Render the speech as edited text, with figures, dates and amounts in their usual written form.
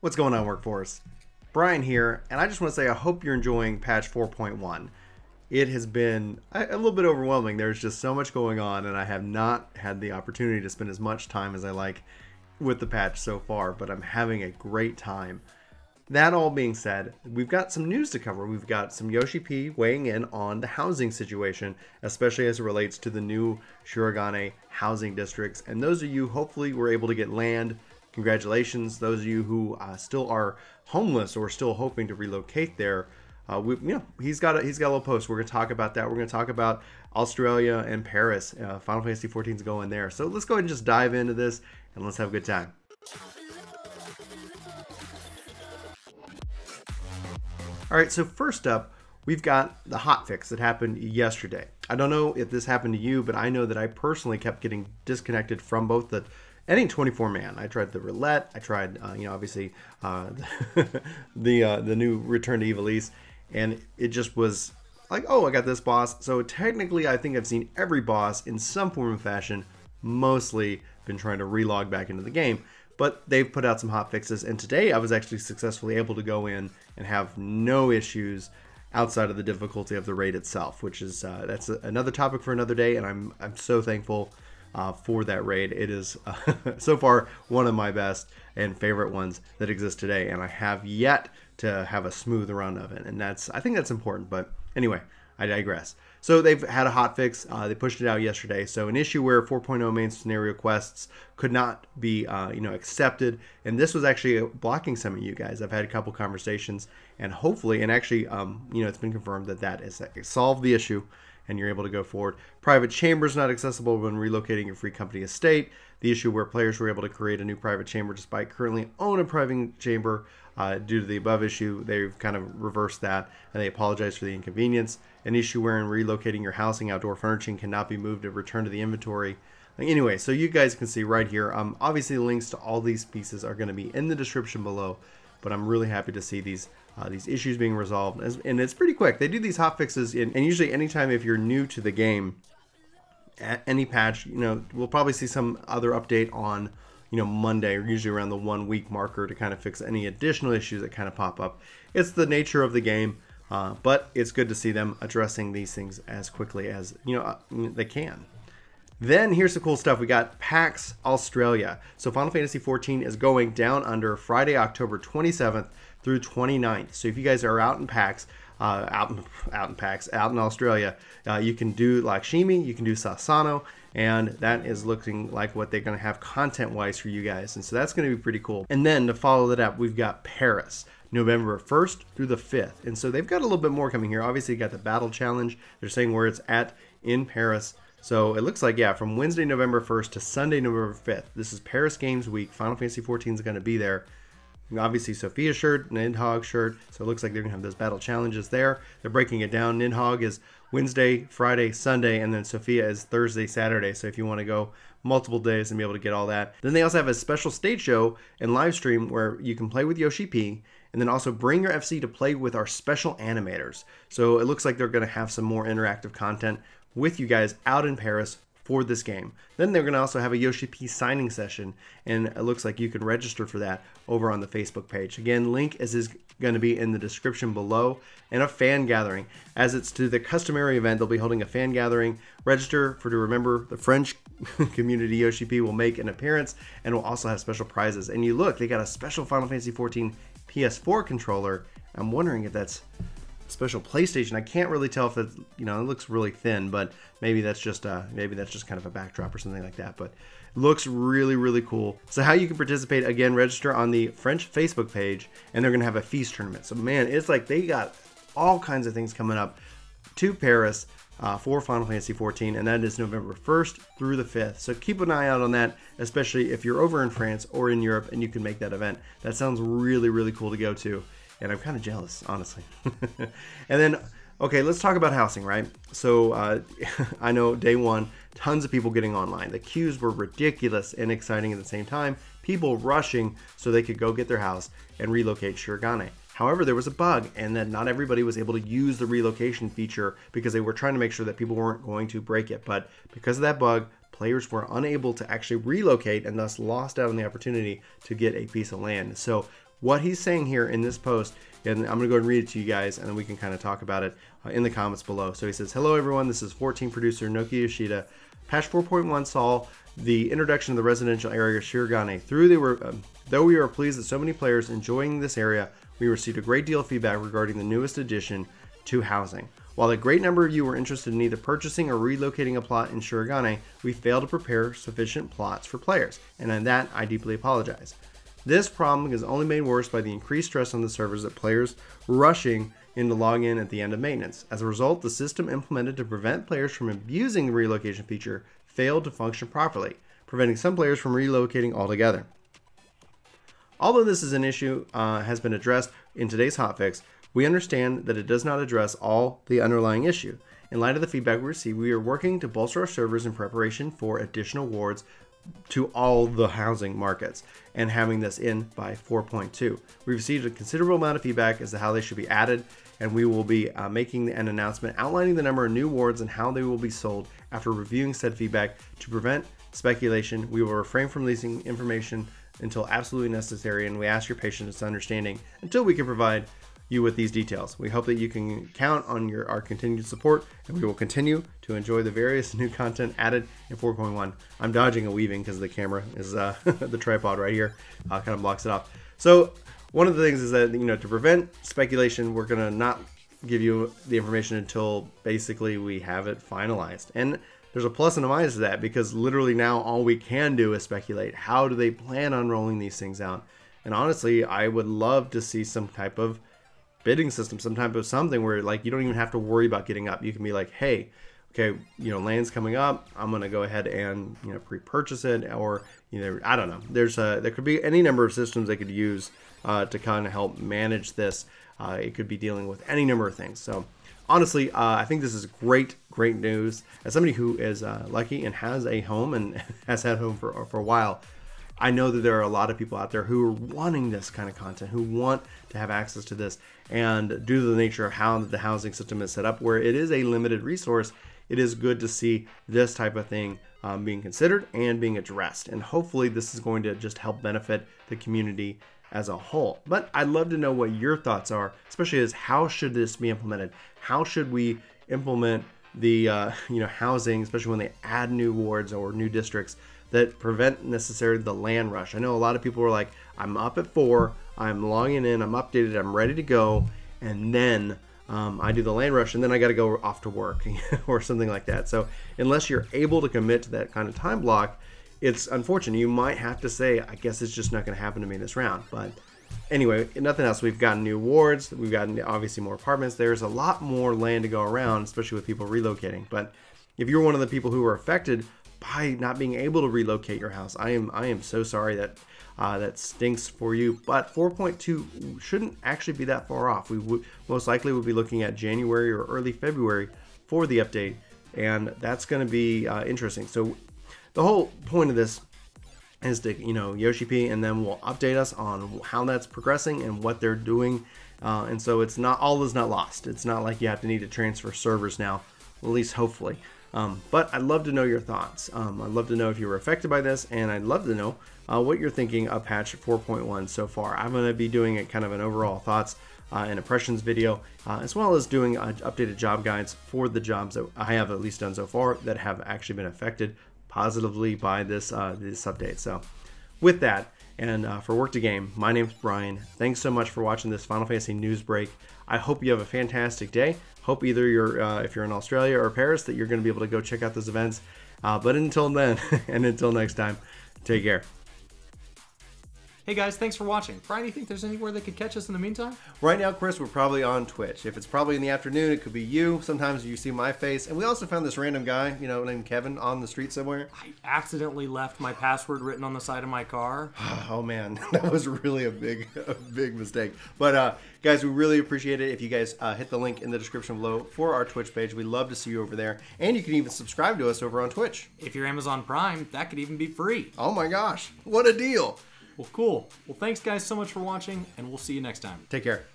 What's going on, Workforce? Brian here, and I just want to say I hope you're enjoying patch 4.1. It has been a little bit overwhelming. There's just so much going on, and I have not had the opportunity to spend as much time as I like with the patch so far, but I'm having a great time. That all being said, we've got some news to cover. We've got some yoshi-p weighing in on the housing situation, especially as it relates to the new Shirogane housing districts. And those of you hopefully were able to get land, congratulations. Those of you who still are homeless or still hoping to relocate there, he's got a little post. We're going to talk about that. We're going to talk about Australia and Paris. Final Fantasy XIV is going there. So let's go ahead and just dive into this and let's have a good time. All right, so first up, we've got the hotfix that happened yesterday. I don't know if this happened to you, but I know that I personally kept getting disconnected from both the any 24-man. I tried the roulette. I tried, obviously the new Return to Ivalice, and it just was like, oh, I got this boss. So technically, I think I've seen every boss in some form or fashion. Mostly been trying to relog back into the game. But they've put out some hot fixes, and today I was actually successfully able to go in and have no issues outside of the difficulty of the raid itself, which is that's another topic for another day, and I'm so thankful for that raid. It is so far one of my best and favorite ones that exist today, and I have yet to have a smooth run of it, and I think that's important. But anyway, I digress. So they've had a hotfix. They pushed it out yesterday. So an issue where 4.0 main scenario quests could not be, accepted. And this was actually blocking some of you guys. I've had a couple conversations, and hopefully, and actually, it's been confirmed that is solved the issue, and you're able to go forward. Private chambers not accessible when relocating your free company estate. The issue where players were able to create a new private chamber despite currently own a private chamber. Due to the above issue, they've kind of reversed that, and they apologize for the inconvenience. An issue wherein relocating your housing outdoor furnishing cannot be moved to return to the inventory. Anyway, so you guys can see right here, obviously links to all these pieces are going to be in the description below, but I'm really happy to see these issues being resolved, and it's pretty quick. They do these hot fixes, and usually anytime if you're new to the game, at any patch, we'll probably see some other update on Monday, or usually around the 1 week marker, to kind of fix any additional issues that kind of pop up. It's the nature of the game, but it's good to see them addressing these things as quickly as they can. Then here's the cool stuff. We got PAX Australia. So Final Fantasy XIV is going down under Friday, October 27th through 29th. So if you guys are out in PAX, out in Australia, you can do Lakshmi, you can do Sasano, and that is looking like what they're going to have content-wise for you guys. And so that's going to be pretty cool. And then to follow that up, we've got Paris, November 1st through the 5th. And so they've got a little bit more coming here. Obviously, you got the battle challenge. They're saying where it's at in Paris. So it looks like, yeah, from Wednesday, November 1st to Sunday, November 5th. This is Paris Games Week. Final Fantasy XIV is going to be there. Obviously, Sophia's shirt, Nidhogg shirt. So it looks like they're going to have those battle challenges there. They're breaking it down. Nidhogg is Wednesday, Friday, Sunday, and then Sophia is Thursday, Saturday. So if you want to go multiple days and be able to get all that. Then they also have a special stage show and live stream where you can play with yoshi-p, and then also bring your FC to play with our special animators. So it looks like they're going to have some more interactive content with you guys out in Paris for this game. Then they're going to also have a yoshi-p signing session, and it looks like you can register for that over on the Facebook page. Again, link is going to be in the description below, and a fan gathering. As it's to the customary event, they'll be holding a fan gathering. Register to remember the French community yoshi-p will make an appearance, and will also have special prizes. And you look, they got a special Final Fantasy XIV PS4 controller. I'm wondering if that's special PlayStation. I can't really tell if it's, it looks really thin, but maybe that's just kind of a backdrop or something like that. But it looks really, really cool. So how you can participate, again, register on the French Facebook page, and they're going to have a feast tournament. So man, it's like they got all kinds of things coming up to Paris for Final Fantasy XIV, and that is November 1st through the 5th. So keep an eye out on that, especially if you're over in France or in Europe and you can make that event. That sounds really, really cool to go to. And I'm kind of jealous, honestly. And then, okay, let's talk about housing, right? So I know day one, tons of people getting online. The queues were ridiculous and exciting at the same time. People rushing so they could go get their house and relocate Shirogane. However, there was a bug, and that not everybody was able to use the relocation feature because they were trying to make sure that people weren't going to break it. But because of that bug, players were unable to actually relocate and thus lost out on the opportunity to get a piece of land. So what he's saying here in this post, and I'm going to go and read it to you guys, and then we can kind of talk about it in the comments below. So he says, "Hello everyone, this is 14 producer Noki Yoshida. Patch 4.1 saw the introduction of the residential area Shirogane. Though we were pleased that so many players enjoying this area, we received a great deal of feedback regarding the newest addition to housing. While a great number of you were interested in either purchasing or relocating a plot in Shirogane, we failed to prepare sufficient plots for players, and on that I deeply apologize. This problem is only made worse by the increased stress on the servers that players rushing in to log in at the end of maintenance. As a result, the system implemented to prevent players from abusing the relocation feature failed to function properly, preventing some players from relocating altogether. Although this is an issue has been addressed in today's hotfix, we understand that it does not address all the underlying issue. In light of the feedback we received, we are working to bolster our servers in preparation for additional wards to all the housing markets and having this in by 4.2. We received a considerable amount of feedback as to how they should be added, and we will be making an announcement outlining the number of new wards and how they will be sold after reviewing said feedback. To prevent speculation, we will refrain from releasing information until absolutely necessary, and we ask your patience and understanding until we can provide you with these details. We hope that you can count on our continued support, and we will continue to enjoy the various new content added in 4.1. I'm dodging a weaving because the camera is the tripod right here kind of blocks it off. So one of the things is that, to prevent speculation, we're going to not give you the information until basically we have it finalized. And there's a plus and a minus to that, because literally now all we can do is speculate. How do they plan on rolling these things out? And honestly, I would love to see some type of bidding system, some type of something where you don't even have to worry about getting up. You can be like, hey, okay, land's coming up, I'm gonna go ahead and pre-purchase it, or I don't know. There could be any number of systems they could use to kind of help manage this. It could be dealing with any number of things. So honestly, I think this is great news. As somebody who is lucky and has a home and has had a home for a while, I know that there are a lot of people out there who are wanting this kind of content, who want to have access to this. And due to the nature of how the housing system is set up, where it is a limited resource, it is good to see this type of thing being considered and being addressed. And hopefully this is going to just help benefit the community as a whole. But I'd love to know what your thoughts are, especially as how should this be implemented? How should we implement the housing, especially when they add new wards or new districts that prevent necessarily the land rush? I know a lot of people are like, I'm up at 4, I'm logging in, I'm updated, I'm ready to go, and then I do the land rush, and then I got to go off to work or something like that. So unless you're able to commit to that kind of time block, it's unfortunate. You might have to say, I guess it's just not going to happen to me this round. But anyway, nothing else. We've gotten new wards. We've gotten obviously more apartments. There's a lot more land to go around, especially with people relocating. But if you're one of the people who are affected by not being able to relocate your house, I am so sorry that that stinks for you. But 4.2 shouldn't actually be that far off. We would most likely would be looking at January or early February for the update, and that's going to be interesting. So the whole point of this is to, yoshi-p, and then will update us on how that's progressing and what they're doing. And so it's not, all is not lost. It's not like you have to need to transfer servers now, at least hopefully. But I'd love to know your thoughts. I'd love to know if you were affected by this, and I'd love to know what you're thinking of patch 4.1 so far. I'm going to be doing a kind of an overall thoughts and impressions video, as well as doing updated job guides for the jobs that I have at least done so far that have actually been affected positively by this update. So with that, and for Work to Game, my name's Brian. Thanks so much for watching this Final Fantasy news break. I hope you have a fantastic day. Hope either you're, if you're in Australia or Paris, that you're going to be able to go check out those events. But until then, and until next time, take care. Hey guys, thanks for watching. Brian, do you think there's anywhere they could catch us in the meantime? Right now, Chris, we're probably on Twitch. If it's probably in the afternoon, it could be you. Sometimes you see my face. And we also found this random guy, named Kevin on the street somewhere. I accidentally left my password written on the side of my car. Oh man, that was really a big mistake. But guys, we really appreciate it if you guys hit the link in the description below for our Twitch page. We'd love to see you over there. And you can even subscribe to us over on Twitch. If you're Amazon Prime, that could even be free. Oh my gosh, what a deal. Well, cool. Well, thanks guys so much for watching, and we'll see you next time. Take care.